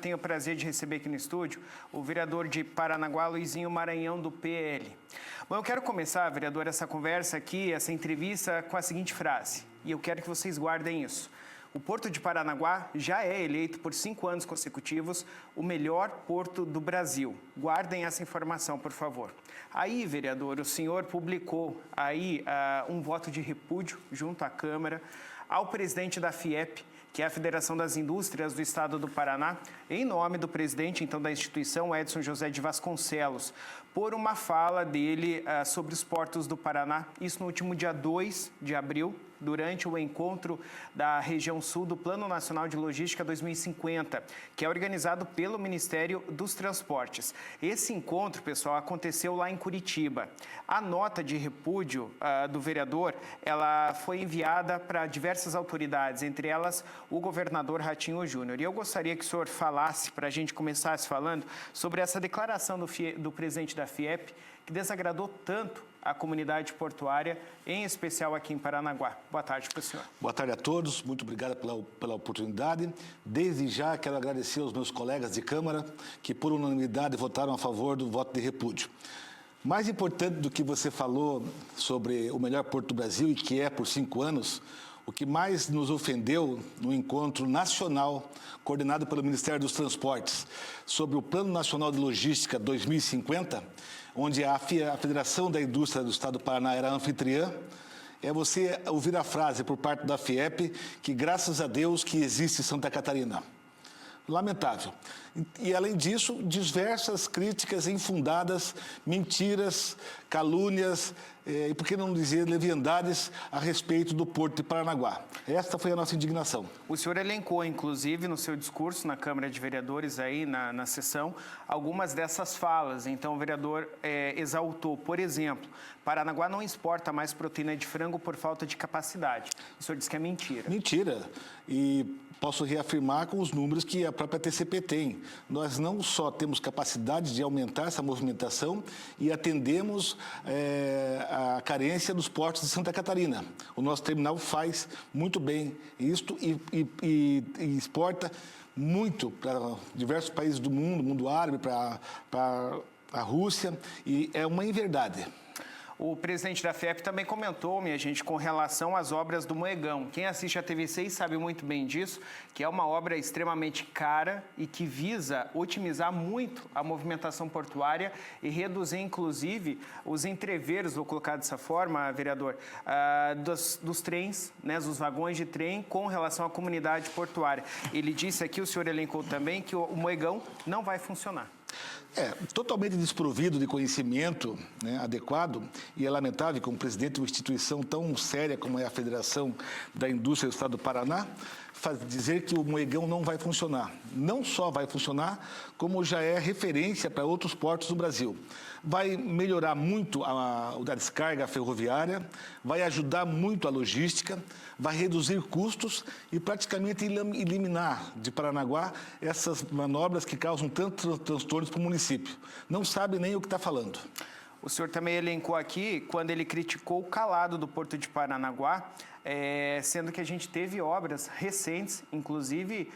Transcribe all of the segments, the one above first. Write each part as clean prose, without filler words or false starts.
tenho o prazer de receber aqui no estúdio o vereador de Paranaguá, Luizinho Maranhão, do PL. Bom, eu quero começar, vereador, essa conversa aqui, essa entrevista, com a seguinte frase, e eu quero que vocês guardem isso. O Porto de Paranaguá já é eleito por 5 anos consecutivos o melhor porto do Brasil. Guardem essa informação, por favor. Aí, vereador, o senhor publicou aí um voto de repúdio junto à Câmara ao presidente da FIEP, que é a Federação das Indústrias do Estado do Paraná, em nome do presidente, então, da instituição, Edson José de Vasconcelos, por uma fala dele sobre os portos do Paraná, isso no último dia 2 de abril, durante o encontro da região sul do Plano Nacional de Logística 2050, que é organizado pelo Ministério dos Transportes. Esse encontro, pessoal, aconteceu lá em Curitiba. A nota de repúdio do vereador, ela foi enviada para diversas autoridades, entre elas o governador Ratinho Júnior. E eu gostaria que o senhor falasse, para a gente começar falando, sobre essa declaração do presidente da FIEP, que desagradou tanto a comunidade portuária, em especial aqui em Paranaguá. Boa tarde para o senhor. Boa tarde a todos, muito obrigado pela oportunidade. Desde já quero agradecer aos meus colegas de Câmara que por unanimidade votaram a favor do voto de repúdio. Mais importante do que você falou sobre o melhor porto do Brasil, e que é por 5 anos, o que mais nos ofendeu no encontro nacional coordenado pelo Ministério dos Transportes sobre o Plano Nacional de Logística 2050, onde a Federação da Indústria do Estado do Paraná era anfitriã, é você ouvir a frase por parte da FIEP que, graças a Deus, que existe Santa Catarina. Lamentável. E, além disso, diversas críticas infundadas, mentiras, calúnias, e por que não dizer leviandades a respeito do Porto de Paranaguá. Esta foi a nossa indignação. O senhor elencou, inclusive, no seu discurso na Câmara de Vereadores, aí na sessão, algumas dessas falas. Então, o vereador exaltou, por exemplo, Paranaguá não exporta mais proteína de frango por falta de capacidade. O senhor disse que é mentira. Mentira. E posso reafirmar com os números que a própria TCP tem. Nós não só temos capacidade de aumentar essa movimentação e atendemos a carência dos portos de Santa Catarina. O nosso terminal faz muito bem isto e exporta muito para diversos países do mundo árabe, para a Rússia, e é uma inverdade. O presidente da FIEP também comentou, minha gente, com relação às obras do Moegão. Quem assiste a TV6 sabe muito bem disso, que é uma obra extremamente cara e que visa otimizar muito a movimentação portuária e reduzir, inclusive, os entreveros, vou colocar dessa forma, vereador, dos trens, né, dos vagões de trem com relação à comunidade portuária. Ele disse aqui, o senhor elencou também, que o Moegão não vai funcionar. Totalmente desprovido de conhecimento, né, adequado, e é lamentável que um presidente de uma instituição tão séria como é a Federação da Indústria do Estado do Paraná dizer que o Moegão não vai funcionar. Não só vai funcionar, como já é referência para outros portos do Brasil. Vai melhorar muito a descarga ferroviária, vai ajudar muito a logística, vai reduzir custos e praticamente eliminar de Paranaguá essas manobras que causam tantos transtornos para o município. Não sabe nem o que está falando. O senhor também elencou aqui quando ele criticou o calado do Porto de Paranaguá, sendo que a gente teve obras recentes, inclusive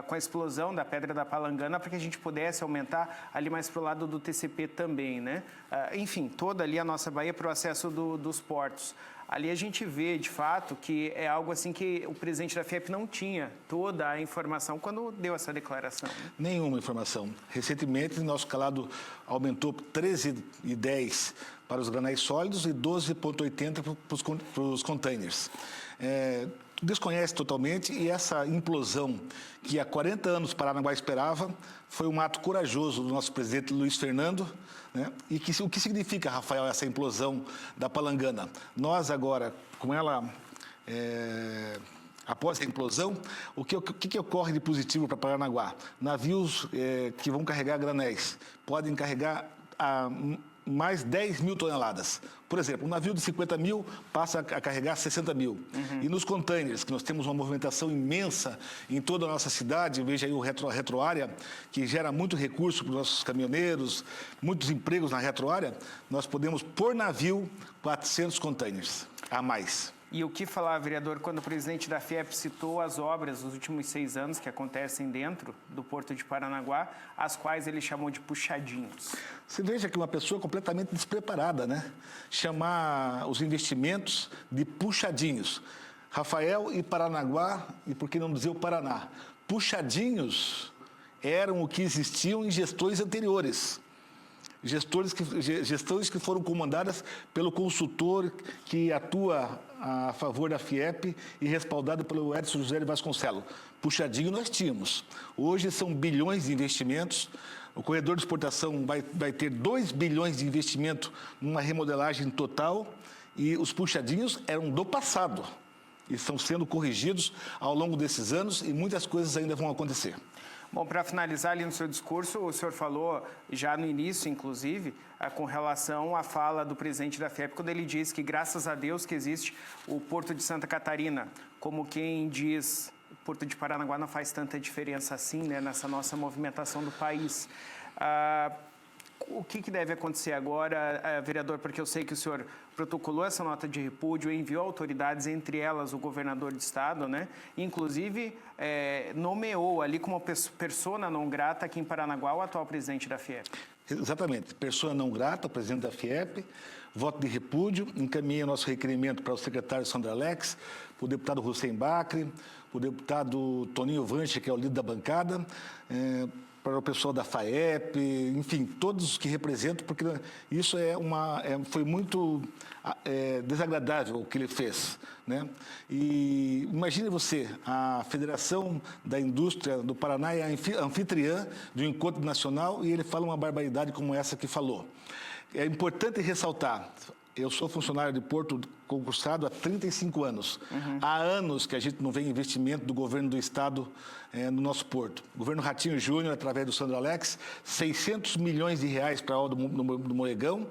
com a explosão da Pedra da Palangana, para que a gente pudesse aumentar ali mais para o lado do TCP também, né? Enfim, toda ali a nossa Bahia para o acesso dos portos. Ali a gente vê, de fato, que é algo assim que o presidente da FIEP não tinha toda a informação quando deu essa declaração. Nenhuma informação. Recentemente, nosso calado aumentou 13,10 para os granéis sólidos e 12,80 para os containers. Desconhece totalmente, e essa implosão que há 40 anos Paranaguá esperava foi um ato corajoso do nosso presidente Luiz Fernando, né? E o que significa, Rafael, essa implosão da Palangana? Nós agora, com ela, após a implosão, o que ocorre de positivo para Paranaguá? Navios que vão carregar granéis podem carregar mais 10 mil toneladas. Por exemplo, um navio de 50 mil passa a carregar 60 mil. Uhum. E nos containers, que nós temos uma movimentação imensa em toda a nossa cidade, veja aí a retroárea, que gera muito recurso para os nossos caminhoneiros, muitos empregos na retroárea, nós podemos, por navio, 400 containers a mais. E o que falar, vereador, quando o presidente da FIEP citou as obras dos últimos 6 anos que acontecem dentro do Porto de Paranaguá, as quais ele chamou de puxadinhos? Você veja que uma pessoa completamente despreparada, né? Chamar os investimentos de puxadinhos. Rafael e Paranaguá, e por que não dizer o Paraná? Puxadinhos eram o que existiam em gestões anteriores. Gestões que foram comandadas pelo consultor que atua a favor da FIEP e respaldado pelo Edson José de Vasconcelos. Puxadinho nós tínhamos. Hoje são bilhões de investimentos. O corredor de exportação vai ter 2 bilhões de investimento numa remodelagem total e os puxadinhos eram do passado. E estão sendo corrigidos ao longo desses anos e muitas coisas ainda vão acontecer. Bom, para finalizar ali no seu discurso, o senhor falou já no início, inclusive, com relação à fala do presidente da FIEP, quando ele disse que, graças a Deus, que existe o Porto de Santa Catarina, como quem diz, o Porto de Paranaguá não faz tanta diferença assim, né, nessa nossa movimentação do país. O que deve acontecer agora, vereador, porque eu sei que o senhor protocolou essa nota de repúdio, enviou autoridades, entre elas o governador do estado, né? Inclusive, nomeou ali como persona não grata aqui em Paranaguá o atual presidente da FIEP. Exatamente, persona não grata, o presidente da FIEP, voto de repúdio, encaminha nosso requerimento para o secretário Sandro Alex, para o deputado Hussein Bacri, para o deputado Toninho Vanche, que é o líder da bancada, para o pessoal da FAEP, enfim, todos os que representam, porque isso foi muito desagradável o que ele fez, né? E imagine você, a Federação da Indústria do Paraná é a anfitriã de um encontro nacional e ele fala uma barbaridade como essa que falou. É importante ressaltar, eu sou funcionário de Porto concursado há 35 anos. Há anos que a gente não vê investimento do governo do estado no nosso porto. O governo Ratinho Júnior, através do Sandro Alex, 600 milhões de reais para a obra do Moregão.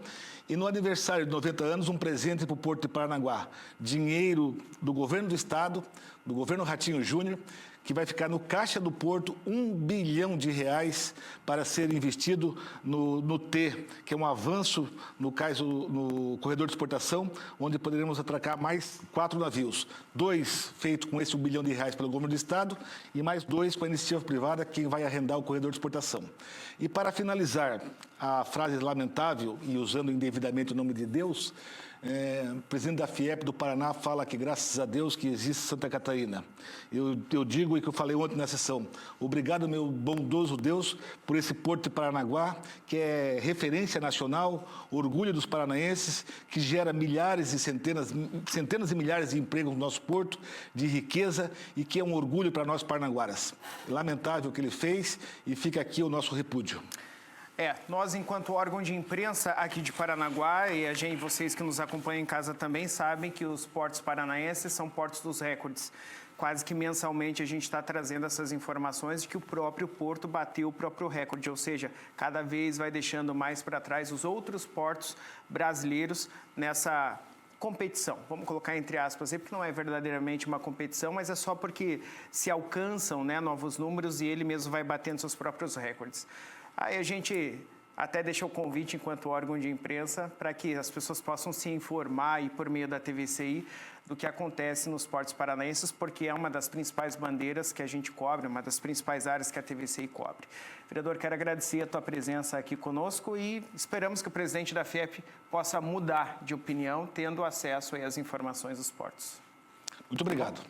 E no aniversário de 90 anos, um presente para o Porto de Paranaguá. Dinheiro do governo do estado, do governo Ratinho Júnior, que vai ficar no caixa do Porto 1 bilhão de reais para ser investido no T, que é um avanço no corredor de exportação, onde poderemos atracar mais 4 navios. 2 feitos com esse 1 bilhão de reais pelo governo do estado e mais 2 com a iniciativa privada, quem vai arrendar o corredor de exportação. E para finalizar a frase lamentável e usando indevidamente o nome de Deus, o presidente da FIEP do Paraná fala que, graças a Deus, que existe Santa Catarina. Eu digo, e que eu falei ontem na sessão, obrigado, meu bondoso Deus, por esse Porto de Paranaguá, que é referência nacional, orgulho dos paranaenses, que gera milhares e centenas e milhares de empregos no nosso porto, de riqueza, e que é um orgulho para nós paranaguaras. Lamentável o que ele fez, e fica aqui o nosso repúdio. Nós, enquanto órgão de imprensa aqui de Paranaguá, e vocês que nos acompanham em casa também sabem que os portos paranaenses são portos dos recordes. Quase que mensalmente a gente está trazendo essas informações de que o próprio porto bateu o próprio recorde, ou seja, cada vez vai deixando mais para trás os outros portos brasileiros nessa competição. Vamos colocar entre aspas, porque não é verdadeiramente uma competição, mas é só porque se alcançam, né, novos números e ele mesmo vai batendo seus próprios recordes. Aí a gente até deixa o convite enquanto órgão de imprensa para que as pessoas possam se informar e por meio da TVCI do que acontece nos portos paranaenses, porque é uma das principais bandeiras que a gente cobre, uma das principais áreas que a TVCI cobre. Vereador, quero agradecer a tua presença aqui conosco e esperamos que o presidente da FIEP possa mudar de opinião, tendo acesso às informações dos portos. Muito obrigado.